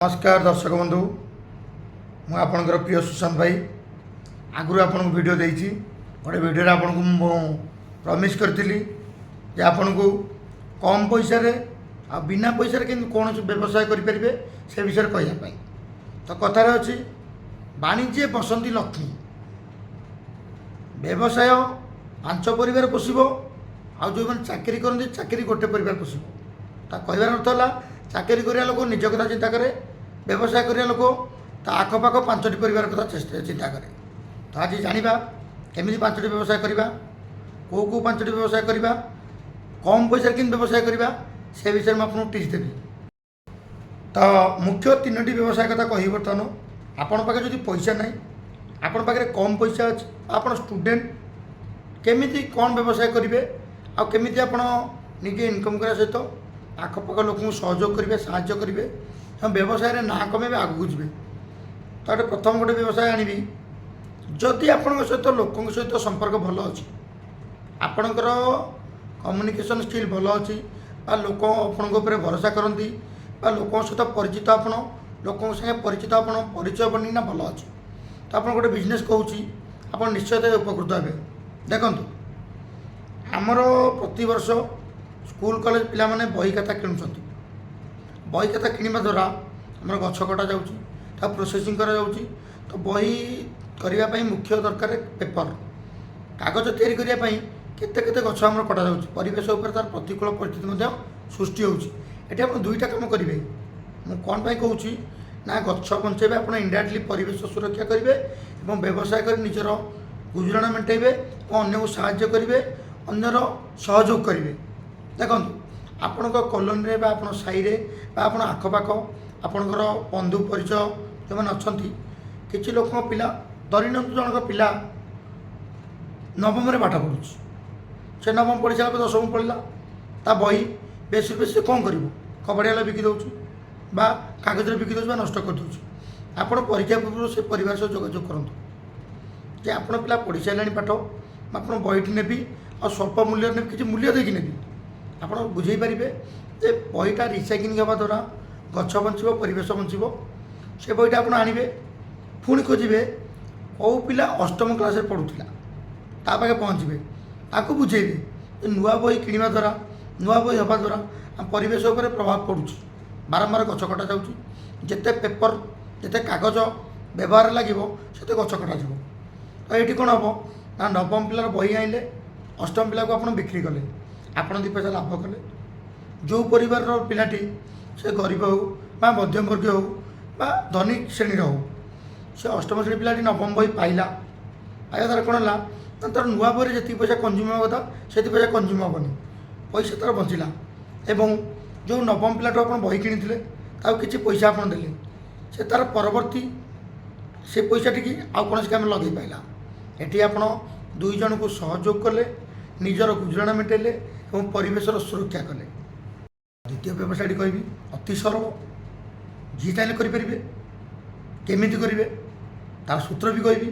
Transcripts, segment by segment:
नमस्कार दर्शक बंधु मु आपणकर प्रिय सुशांत भाई आगु आपन वीडियो देती गोटे वीडियो आपन को प्रमिश करी जे आपन को कम पैसा रे आ बिना पैसा रे कौन व्यवसाय करें से विषय कहवाई तो कथार अच्छी वाणिज्य बसंती लक्ष्मी व्यवसाय 5 परिवार पोषिब आ जो मैंने चाकरी करते चाकरी गोटे परिवार पोषिब ता कहबार अर्थ है चाकरी करिया लोक निज कथा चिंता करे व्यवसाय करिया लोक ता आखपाख 5टी परिवार कथा चिंता करे तो आज जानिबा केमिति 5टी व्यवसाय करिबा को 5टी व्यवसाय करिबा कम पैसा कि व्यवसाय करिबा से विषय में आपको टिप्स देवी। तो मुख्य 3टी व्यवसाय कथा कहि बर्तमान आपण पाखे जदि पैसा नाही आपण पाखे कम पैसा अछि आपण स्टूडेंट केमिति कौन व्यवसाय करेंगे आ केमिति आपण निजे इनकम करा सहित आखपाख लोक सहयोग करेंगे साहाय्य करेंगे हम व्यवसाय ना कमेबे आगू जी तो प्रथम गोटे व्यवसाय आनी जदि आपण सहित लोकों सहित संपर्क भल अच्छी आपणकर कम्युनिकेशन स्किल भल अच्छी लोक आपण भरोसा करती लोकों सहित परिचित आप लोकों संगे परिचित आप परिचय बनी भल अच्छी तो आप गोटे बिजनेस कहूँ आप निश्चय उपकृत हे देखु आमर प्रतिवर्ष स्कूल कॉलेज पिला माने बही खाता किणुंट बही खाता किणवा द्वारा आम गछ कटा जा प्रोसेसिंग करा जाउची तो बही करने मुख्य दरकार पेपर कागज तैयारी करने केते केते गछ आम कटा जाउची परिवेश उपर तार प्रतिकूल परिस्थिति सृष्टि होउची एठी आप दुईटा काम करेंगे मु कौन पाई कहूँ ना गछ बंचेबे आप इनडायरेक्टली परिवेश सुरक्षा करेंगे और व्यवसाय कर निजर गुजराण मेटेबे और अन्य को साहाय्य करेंगे अन्यर सहयोग करेंगे देखो आपण कॉलोनी रे आप साई रे आप आखपाख आपणकर बंधु परिचय जो मैंने अच्छा किसी लोक पिला धरी जनक पिला नवम पाठ पढ़ुँ से नवम पढ़ी सारा 10वीं पढ़ला ता बही बेस बेस कौन कर कबाड़िया बिकी दूँ बा कागज बिकी दूँ नष्ट कर दूँ आपड़ परीक्षा पूर्व से परिवार सह जोगाजोग करूँ जे आपण पिला पढ़ी सारे पाठ आप बहीटी नेबी और स्वल्प मूल्य ने किसी मूल्य देकी नेबी आप बुझे पारे जे बहीटा रिसाइक्लिंग होगा द्वारा गछ बंचब परिवेश बंचब से बहीटा आप आणवे पुणी खोजे कौ पिला अष्टम क्लास पढ़ुला तापाखे पहुँचे ताको बुझेबे नुआ बही किणवा द्वारा नुआ बही हवा द्वारा आम परिवेश उपर प्रभाव पड़ुଛି बारंबार गछ कटा जाउची जेते पेपर जेते कागज व्यवहार लगे से गछ कटा जाव तो ये कौन हम ना नवम पिलार बही आइले अष्टम पिला को आप बिक्री कले आपड़ 2 पैसा लाभ कले जो परिवार पिलाटी से गरीब हो मध्यम वर्ग हो धनी श्रेणी हो से अष्टम श्रेणी पिलाटी नवम बही पाइला पाइबा तार कौन है तार नुआ बही जी पैसा कंज्यूम होगा से पैसा कंज्यूम हेनी पैसा तार बचिला एवं जो नवम पिलाठू आप बही किनी किसी पैसा आप देले से तार परवर्ती से पैसा टी आउ कौन काम लगे पाइला एटी आप 2 जन को सहयोग कले निजर गुजराण मेटेले और परिवेशर सुरक्षा कले। द्वितीय व्यवसायटी कहबी अति सरल जी चाहे करेंगे केमिति करेंगे तार सूत्र भी कहबी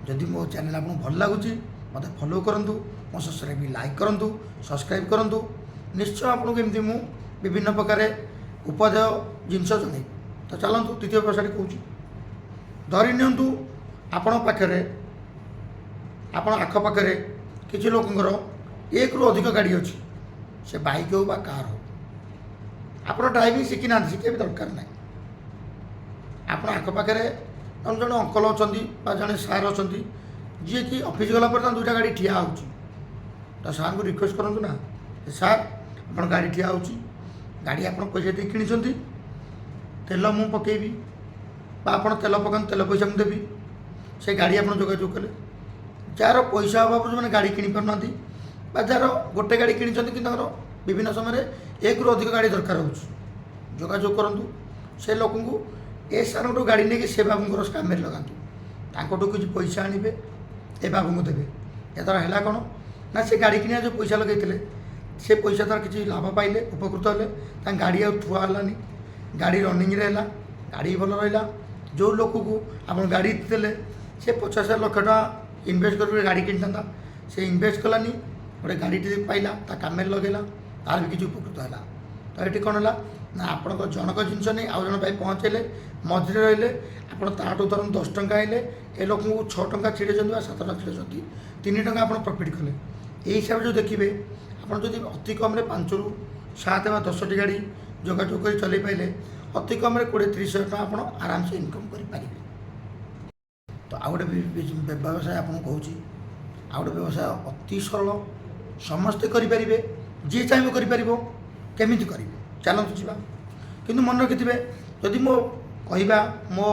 जदि मो चैनल आपको भल लगुच मत फॉलो करूँ मो सब्सक्राइब भी लाइक करूँ सब्सक्राइब करूँ निश्चय आपको एमती मु विभिन्न प्रकार उपादेय जिनस जन तो चलतु द्वितीय व्यवसायटी कहूँ धरी नियंतु आपण पाखे आपण आखपाखे किसी लोकंर 1 रू अधिक गाड़ी अच्छी से बाइक हो बा कार हो आप ड्राइविंग शिखी ना शिखे भी दरकार ना आप आखपाखे जन अंकल अच्छा जड़े सार अच्छा जी कि ऑफिस गला 2टा गाड़ी ठिया हो तो सार को रिक्वेस्ट करूँ ना सार आप गाड़ी ठिया हो गाड़ी आप पैसा दे कि तेल मु पकेबी आप तेल पका तेल पैसा मुझे देवी से गाड़ी आप जोगाजोग कले जार पैसा अभाव जो मैंने गाड़ी किनी पार जार गोटे गाड़ी किनी कि विभिन्न समय 1 रू अधिक गाड़ी दरकार हो जोगाजोग करूँ से लोक को ए सार गाड़ी नहीं से बाबू काम में लगातु किसी पैसा आने ए बाबू को देवे या द्वारा है कौन ना से गाड़ी किनिया जो पैसा लगे से पैसा तार किसी लाभ पाइले उपकृत हेले गाड़ी आुआलानी गाड़ी रनिंग रे गाड़ी भल रहा जो लोक को आप गाड़ी देते से 50 लाख टका इनवेस्ट कर गाड़ी किनी से इनवेस्ट कलानी गोटे गाड़ी पाइला ता काम में लगेला तार भी किसी उपकृत है तो ये कौन है ନା ଆପଣଙ୍କ ଜଣକ ଜିନିଷ ନେଇ ଆଉ ଜଣ ଭାଇ ପହଞ୍ଚେଇଲେ ମଝିରେ ରହିଲେ ଆପଣ ତାଠୁ ଧରନ୍ତୁ 10 ଟଙ୍କା ଆଇଲେ ଏ ଲୋକଙ୍କୁ 6 ଟଙ୍କା ଛିଡ଼େଇଛନ୍ତି ବା 7 ଟଙ୍କା ଛିଡ଼େଇଛନ୍ତି 3 ଟଙ୍କା ଆପଣ ପ୍ରଫିଟ୍ କଲେ। ଏଇ ହିସାବରେ ଯେଉଁ ଦେଖିବେ ଆପଣ ଯଦି ଅତି କମ୍ରେ 5ରୁ 7 ବା 10ଟି ଗାଡ଼ି ଯୋଗାଯୋଗ କରି ଚଲେଇ ପାଇଲେ ଅତି କମ୍ରେ 20-30 ଟଙ୍କା ଆପଣ ଆରାମସେ ଇନକମ୍ କରିପାରିବେ। ତ ଆଉ ଗୋଟେ ବ୍ୟବସାୟ ଆପଣଙ୍କୁ କହୁଛି, ଆଉ ଗୋଟେ ବ୍ୟବସାୟ ଅତି ସରଳ, ସମସ୍ତେ କରିପାରିବେ, ଯିଏ ଚାହିଁବ କରିପାରିବ। କେମିତି କରିବେ ଚାଲନ୍ତୁ ଯିବା। କିନ୍ତୁ ମନେ ରଖିଥିବେ ଯଦି ମୋ କହିବା ମୋ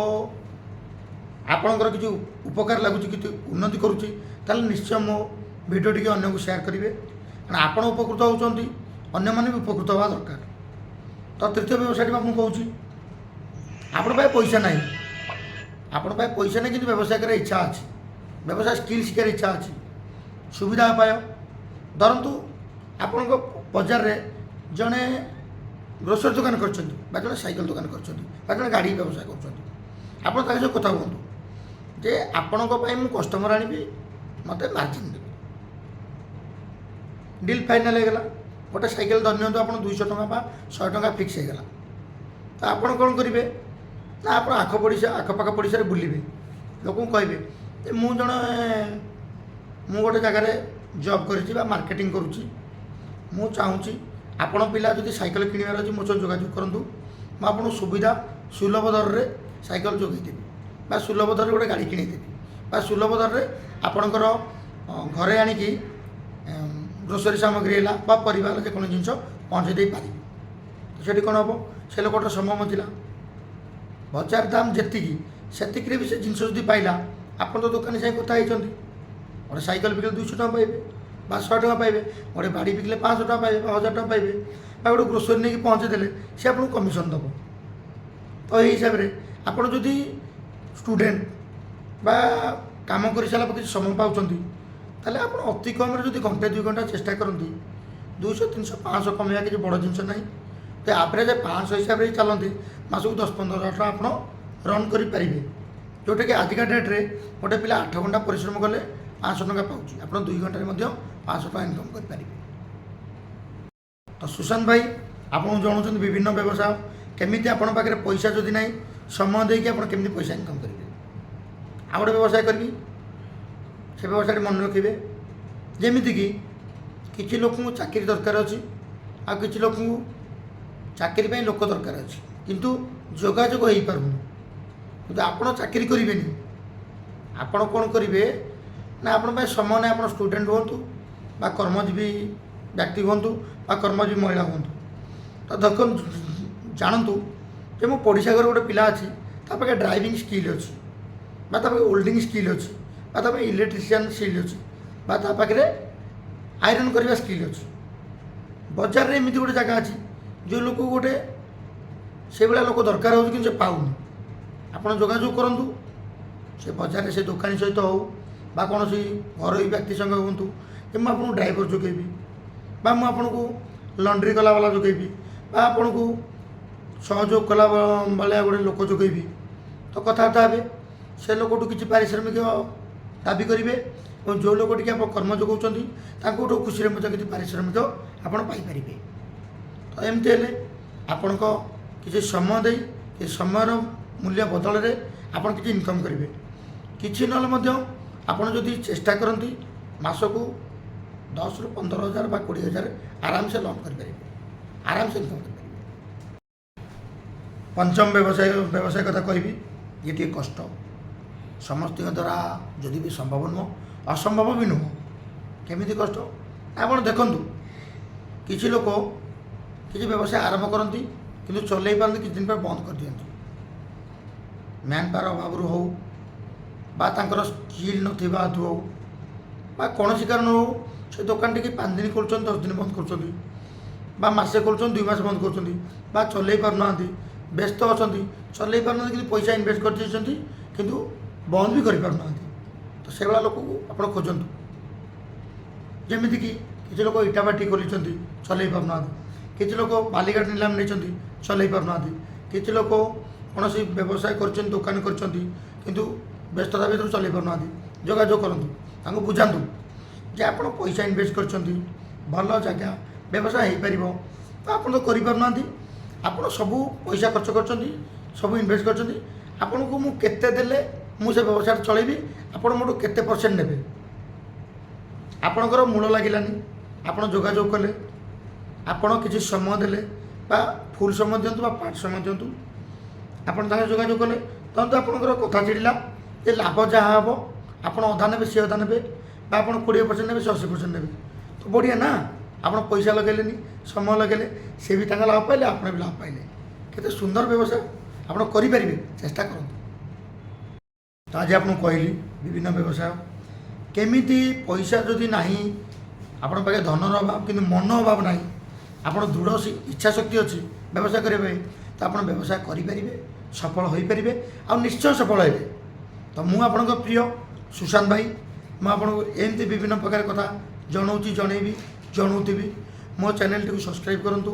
ଆପଣଙ୍କର କିଛି ଉପକାର ଲାଗୁଛି, କିଛି ଉନ୍ନତି କରୁଛି, ତାହେଲେ ନିଶ୍ଚୟ ମୋ ଭିଡ଼ିଓ ଟିକେ ଅନ୍ୟକୁ ସେୟାର କରିବେ। କାରଣ ଆପଣ ଉପକୃତ ହେଉଛନ୍ତି, ଅନ୍ୟମାନେ ବି ଉପକୃତ ହେବା ଦରକାର। ତ ତୃତୀୟ ବ୍ୟବସାୟଟି ମୁଁ ଆପଣଙ୍କୁ କହୁଛି, ଆପଣଙ୍କ ପାଖେ ପଇସା ନାହିଁ, ଆପଣଙ୍କ ପାଖେ ପଇସା ନାହିଁ କିନ୍ତୁ ବ୍ୟବସାୟ କରିବାର ଇଚ୍ଛା ଅଛି, ବ୍ୟବସାୟ ସ୍କିଲ୍ ଶିଖିବାର ଇଚ୍ଛା ଅଛି, ସୁବିଧା ଉପାୟ। ଧରନ୍ତୁ ଆପଣଙ୍କ ବଜାରରେ ଜଣେ ଗ୍ରୋସରୀ ଦୋକାନ କରିଛନ୍ତି ବା ଜଣେ ସାଇକେଲ ଦୋକାନ କରିଛନ୍ତି ବା ଜଣେ ଗାଡ଼ି ବ୍ୟବସାୟ କରୁଛନ୍ତି। ଆପଣ ତାଙ୍କ ସହ କଥା ହୁଅନ୍ତୁ ଯେ ଆପଣଙ୍କ ପାଇଁ ମୁଁ କଷ୍ଟମର ଆଣିବି, ମୋତେ ମାର୍ଜିନ୍ ଦେବେ। ଡିଲ୍ ଫାଇନାଲ୍ ହେଇଗଲା। ଗୋଟେ ସାଇକେଲ ଧରି ନିଅନ୍ତୁ ଆପଣ 200 ଟଙ୍କା ବା 100 ଟଙ୍କା ଫିକ୍ସ ହେଇଗଲା। ତ ଆପଣ କ'ଣ କରିବେ ନା ଆପଣ ଆଖପାଖ ପଡ଼ିଶାରେ ବୁଲିବେ, ଲୋକଙ୍କୁ କହିବେ ଯେ ମୁଁ ଗୋଟେ ଜାଗାରେ ଜବ୍ କରିଛି ବା ମାର୍କେଟିଂ କରୁଛି, ମୁଁ ଚାହୁଁଛି ଆପଣ ପିଲା ଯଦି ସାଇକେଲ କିଣିବାର ଅଛି ମୋ ସହ ଯୋଗାଯୋଗ କରନ୍ତୁ, ମୁଁ ଆପଣଙ୍କୁ ସୁବିଧା ସୁଲଭ ଦରରେ ସାଇକେଲ ଯୋଗାଇଦେବି ବା ସୁଲଭ ଦରରେ ଗୋଟେ ଗାଡ଼ି କିଣେଇଦେବି ବା ସୁଲଭ ଦରରେ ଆପଣଙ୍କର ଘରେ ଆଣିକି ଗ୍ରୋସରୀ ସାମଗ୍ରୀ ହେଲା ବା ପରିବାର ଯେକୌଣସି ଜିନିଷ ପହଞ୍ଚାଇ ଦେଇପାରିବି। ତ ସେଠି କ'ଣ ହେବ, ସେ ଲୋକଟାର ସମ୍ଭବ ଥିଲା ବଜାର ଦାମ ଯେତିକି ସେତିକିରେ ବି ସେ ଜିନିଷ ଯଦି ପାଇଲା, ଆପଣ ତ ଦୋକାନୀ ସାଙ୍ଗେ କଥା ହେଇଛନ୍ତି, ଗୋଟେ ସାଇକେଲ ବିକିଲେ 200 ଟଙ୍କା ପାଇବେ ବା 100 ଟଙ୍କା ପାଇବେ, ଗୋଟେ ବାଡ଼ି ବିକିଲେ 500 ଟଙ୍କା ପାଇବେ ବା 1000 ଟଙ୍କା ପାଇବେ ବା ଗୋଟେ ଗ୍ରୋସରୀ ନେଇକି ପହଞ୍ଚେଇ ଦେଲେ ସେ ଆପଣଙ୍କୁ କମିଶନ୍ ଦେବ। ତ ଏହି ହିସାବରେ ଆପଣ ଯଦି ଷ୍ଟୁଡେଣ୍ଟ ବା କାମ କରିସାରିଲା ପରେ କିଛି ସମୟ ପାଉଛନ୍ତି, ତାହେଲେ ଆପଣ ଅତି କମ୍ରେ ଯଦି ଘଣ୍ଟେ 2 ଘଣ୍ଟା ଚେଷ୍ଟା କରନ୍ତି 200, 300, 500 କମେଇବା କିଛି ବଡ଼ ଜିନିଷ ନାହିଁ। ତ ଆଭରେଜ୍ 500 ହିସାବରେ ଚାଲନ୍ତି ମାସକୁ 10-15 ହଜାର ଟଙ୍କା ଆପଣ ରନ୍ କରିପାରିବେ। ଯେଉଁଟାକି ଆଜିକା ଡେଟ୍ରେ ଗୋଟେ ପିଲା 8 ଘଣ୍ଟା ପରିଶ୍ରମ କଲେ 500 ଟଙ୍କା ପାଉଛି, ଆପଣ 2 ଘଣ୍ଟାରେ ମଧ୍ୟ 500 ଟଙ୍କା ଇନକମ୍ କରିପାରିବେ। ତ ସୁଶାନ୍ତ ଭାଇ ଆପଣଙ୍କୁ ଜଣାଉଛନ୍ତି ବିଭିନ୍ନ ବ୍ୟବସାୟ କେମିତି ଆପଣଙ୍କ ପାଖରେ ପଇସା ଯଦି ନାହିଁ ସମୟ ଦେଇକି ଆପଣ କେମିତି ପଇସା ଇନକମ୍ କରିବେ। ଆଉ ଗୋଟେ ବ୍ୟବସାୟ କରିବି, ସେ ବ୍ୟବସାୟଟି ମନେ ରଖିବେ ଯେମିତିକି କିଛି ଲୋକଙ୍କୁ ଚାକିରି ଦରକାର ଅଛି, ଆଉ କିଛି ଲୋକଙ୍କୁ ଚାକିରି ପାଇଁ ଲୋକ ଦରକାର ଅଛି, କିନ୍ତୁ ଯୋଗାଯୋଗ ହେଇପାରୁନି। କିନ୍ତୁ ଆପଣ ଚାକିରି କରିବେନି, ଆପଣ କ'ଣ କରିବେ ନା ଆପଣଙ୍କ ପାଇଁ ସମୟ ନାହିଁ। ଆପଣ ଷ୍ଟୁଡେଣ୍ଟ ହୁଅନ୍ତୁ ବା କର୍ମଜୀବୀ ବ୍ୟକ୍ତି ହୁଅନ୍ତୁ ବା କର୍ମଜୀବୀ ମହିଳା ହୁଅନ୍ତୁ, ତ ଦେଖନ୍ତୁ ଜାଣନ୍ତୁ ଯେ ମୋ ପଡ଼ିଶା ଘରେ ଗୋଟେ ପିଲା ଅଛି, ତା ପାଖେ ଡ୍ରାଇଭିଂ ସ୍କିଲ୍ ଅଛି ବା ତା ପାଖେ ଓଲ୍ଡିଂ ସ୍କିଲ୍ ଅଛି ବା ତା ପାଖେ ଇଲେକ୍ଟ୍ରିସିଆନ୍ ସ୍କିଲ୍ ଅଛି ବା ତା ପାଖରେ ଆଇରନ୍ କରିବା ସ୍କିଲ୍ ଅଛି। ବଜାରରେ ଏମିତି ଗୋଟେ ଜାଗା ଅଛି ଯେଉଁ ଲୋକକୁ ଗୋଟେ ସେଇଭଳିଆ ଲୋକ ଦରକାର ହେଉଛି କିନ୍ତୁ ସେ ପାଉନି। ଆପଣ ଯୋଗାଯୋଗ କରନ୍ତୁ, ସେ ବଜାରରେ ସେ ଦୋକାନୀ ସହିତ ହେଉ ବା କୌଣସି ଘରୋଇ ବ୍ୟକ୍ତି ସଙ୍ଗେ ହୁଅନ୍ତୁ, କି ମୁଁ ଆପଣଙ୍କୁ ଡ୍ରାଇଭର ଯୋଗାଇବି ବା ମୁଁ ଆପଣଙ୍କୁ ଲଣ୍ଡ୍ରି କଲାବାଲା ଯୋଗାଇବି ବା ଆପଣଙ୍କୁ ସହଯୋଗ କଲା ଭଳିଆ ଗୋଟେ ଲୋକ ଯୋଗାଇବି। ତ କଥାବାର୍ତ୍ତା ହେବେ, ସେ ଲୋକଠୁ କିଛି ପାରିଶ୍ରମିକ ଦାବି କରିବେ ଏବଂ ଯେଉଁ ଲୋକଟିକି ଆପଣ କର୍ମ ଯୋଗାଉଛନ୍ତି ତାଙ୍କଠୁ ଖୁସିରେ ମଧ୍ୟ କିଛି ପାରିଶ୍ରମିକ ଆପଣ ପାଇପାରିବେ। ତ ଏମିତି ହେଲେ ଆପଣଙ୍କ କିଛି ସମୟ ଦେଇ ଏ ସମୟର ମୂଲ୍ୟ ବଦଳରେ ଆପଣ କିଛି ଇନକମ୍ କରିବେ। କିଛି ନହେଲେ ମଧ୍ୟ ଆପଣ ଯଦି ଚେଷ୍ଟା କରନ୍ତି ମାସକୁ 10ରୁ 15 ହଜାର ବା 20 ହଜାର ଆରାମସେ ଲନ୍ କରିପାରିବେ, ଆରାମସେ ଇନକମ୍ କରିପାରିବେ। ପଞ୍ଚମ ବ୍ୟବସାୟ କଥା କହିବି, ଇଏ ଟିକେ କଷ୍ଟ, ସମସ୍ତଙ୍କ ଦ୍ୱାରା ଯଦି ବି ସମ୍ଭବ ନୁହଁ, ଅସମ୍ଭବ ବି ନୁହଁ। କେମିତି କଷ୍ଟ ଆପଣ ଦେଖନ୍ତୁ, କିଛି ଲୋକ କିଛି ବ୍ୟବସାୟ ଆରମ୍ଭ କରନ୍ତି କିନ୍ତୁ ଚଲେଇ ପାରନ୍ତି, କିଛି ଦିନ ପରେ ବନ୍ଦ କରିଦିଅନ୍ତି। ମ୍ୟାନ୍ ପାୱାର ଅଭାବରୁ ହେଉ ବା ତାଙ୍କର ସ୍କିଲ୍ ନଥିବା ହେତୁ ହେଉ ବା କୌଣସି କାରଣ ହେଉ, ସେ ଦୋକାନଟିକି 5 ଦିନ କରୁଛନ୍ତି, 10 ଦିନ ବନ୍ଦ କରୁଛନ୍ତି ବା ମାସେ କରୁଛନ୍ତି, 2 ମାସ ବନ୍ଦ କରୁଛନ୍ତି ବା ଚଲେଇ ପାରୁନାହାନ୍ତି, ବ୍ୟସ୍ତ ଅଛନ୍ତି, ଚଲେଇ ପାରୁନାହାନ୍ତି କିନ୍ତୁ ପଇସା ଇନଭେଷ୍ଟ କରିଦେଇଛନ୍ତି କିନ୍ତୁ ବନ୍ଦ ବି କରିପାରୁନାହାନ୍ତି। ତ ସେଇଭଳିଆ ଲୋକକୁ ଆପଣ ଖୋଜନ୍ତୁ। ଯେମିତିକି କିଛି ଲୋକ ଇଟାଭାଟି ଖୋଲିଛନ୍ତି, ଚଲେଇ ପାରୁନାହାନ୍ତି, କିଛି ଲୋକ ବାଲିଘାଟ ନିଲାମ ନେଇଛନ୍ତି, ଚଲେଇ ପାରୁନାହାନ୍ତି, କିଛି ଲୋକ କୌଣସି ବ୍ୟବସାୟ କରିଛନ୍ତି, ଦୋକାନ କରିଛନ୍ତି କିନ୍ତୁ ବ୍ୟସ୍ତତା ଭିତରୁ ଚଲେଇ ପାରୁନାହାନ୍ତି। ଯୋଗାଯୋଗ କରନ୍ତୁ, ତାଙ୍କୁ ବୁଝାନ୍ତୁ ଯେ ଆପଣ ପଇସା ଇନଭେଷ୍ଟ କରିଛନ୍ତି, ଭଲ ଜାଗା ବ୍ୟବସାୟ ହେଇପାରିବ, ତ ଆପଣ ତ କରିପାରୁନାହାନ୍ତି, ଆପଣ ସବୁ ପଇସା ଖର୍ଚ୍ଚ କରିଛନ୍ତି, ସବୁ ଇନଭେଷ୍ଟ କରିଛନ୍ତି, ଆପଣଙ୍କୁ ମୁଁ କେତେ ଦେଲେ ମୁଁ ସେ ବ୍ୟବସାୟଟା ଚଳେଇବି, ଆପଣ ମୋଠୁ କେତେ ପରସେଣ୍ଟ ନେବେ। ଆପଣଙ୍କର ମୂଳ ଲାଗିଲାନି, ଆପଣ ଯୋଗାଯୋଗ କଲେ, ଆପଣ କିଛି ସମୟ ଦେଲେ, ବା ଫୁଲ୍ ସମୟ ଦିଅନ୍ତୁ ବା ପାର୍ଟ ସମୟ ଦିଅନ୍ତୁ, ଆପଣ ତାଙ୍କ ଯୋଗାଯୋଗ କଲେ, ତନ୍ତୁ ଆପଣଙ୍କର କଥା ଚିଡ଼ିଲା ଯେ ଲାଭ ଯାହା ହେବ ଆପଣ ଅଧା ନେବେ, ସେ ଅଧା ନେବେ, ବା ଆପଣ 20% ନେବେ, ସେ 80% ନେବେ, ତ ବଢ଼ିଆ ନା। ଆପଣ ପଇସା ଲଗାଇଲେନି, ସମୟ ଲଗାଇଲେ, ସେ ବି ତାଙ୍କ ଲାଭ ପାଇଲେ, ଆପଣ ବି ଲାଭ ପାଇଲେ। କେତେ ସୁନ୍ଦର ବ୍ୟବସାୟ, ଆପଣ କରିପାରିବେ, ଚେଷ୍ଟା କରନ୍ତୁ। ତ ଆଜି ଆପଣଙ୍କୁ କହିଲି ବିଭିନ୍ନ ବ୍ୟବସାୟ କେମିତି। ପଇସା ଯଦି ନାହିଁ, ଆପଣଙ୍କ ପାଖେ ଧନର ଅଭାବ କିନ୍ତୁ ମନ ଅଭାବ ନାହିଁ, ଆପଣ ଦୃଢ଼ ଇଚ୍ଛା ଶକ୍ତି ଅଛି ବ୍ୟବସାୟ କରିବା ପାଇଁ, ତ ଆପଣ ବ୍ୟବସାୟ କରିପାରିବେ, ସଫଳ ହୋଇପାରିବେ, ଆଉ ନିଶ୍ଚୟ ସଫଳ ହେବେ। ତ ମୁଁ ଆପଣଙ୍କ ପ୍ରିୟ ସୁଶାନ୍ତ ଭାଇ, ମୁଁ ଆପଣଙ୍କୁ ଏମିତି ବିଭିନ୍ନ ପ୍ରକାର କଥା ଜଣାଉଛି, ଜଣେଇବି, ଜଣାଉଥିବି। ମୋ ଚ୍ୟାନେଲଟିକୁ ସବସ୍କ୍ରାଇବ୍ କରନ୍ତୁ,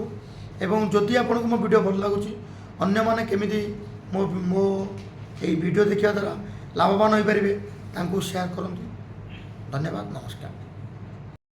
ଏବଂ ଯଦି ଆପଣଙ୍କୁ ମୋ ଭିଡ଼ିଓ ଭଲ ଲାଗୁଛି, ଅନ୍ୟମାନେ କେମିତି ମୋ ଏଇ ଭିଡ଼ିଓ ଦେଖିବା ଦ୍ୱାରା ଲାଭବାନ ହୋଇପାରିବେ, ତାଙ୍କୁ ସେୟାର କରନ୍ତୁ। ଧନ୍ୟବାଦ, ନମସ୍କାର।